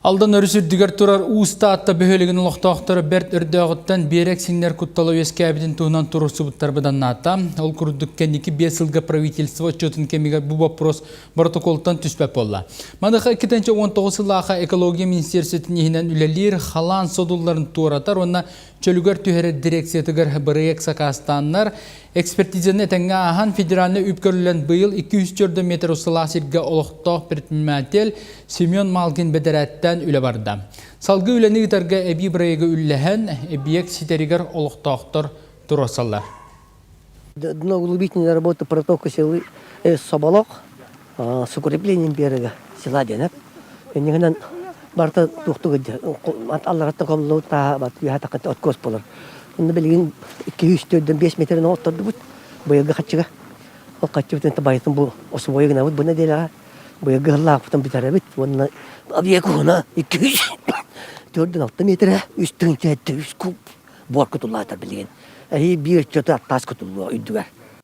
Aldan örüsürdüger turar usta atta böhölігін ұлықтақтары бәрт үрдіғыттан берек сіңнер күтталы өскәбідін туынан тұрысы бұттарбыдан ната. Ол күрдіккен 2-5 жылға правительство отчетын кемеге бұл вопрос протоколтан түспәп болла. Мадыға 2019 жылаға экология министерсетін ехінен үлелер халан содуларын туаратар, онна чөлігер түйері дирекциятығыр бірек сақастанлар экспертизаны тәңі ахан федеральны үпкөрлілен бұйыл 204 метр ұсыла сирге олықтақ предприниматель Семен Малгин бедерәттен үлі барды. Салғы үлені ғытарға әбі бірайығы үлләхен әбиек ситерігер олықтақтыр тұрасалар. Дно углубительной работы протока силы Соболок с укреплением берега села Денеп. Негенен барта тухтуга аллараттан комлута бат яхатакта откос болар. Онда билген 204-5 метрден оттырды бут. Бояга хатчыга. Ол хатчыбытын табайтын бу осы боягына бут буна делага. Бояга лаактан битарабит. Онна объекуна 204 метр үстүн чәтте үс куб бор кутулатар билген. Әй бир чөтө тас кутулу үйдүгөр.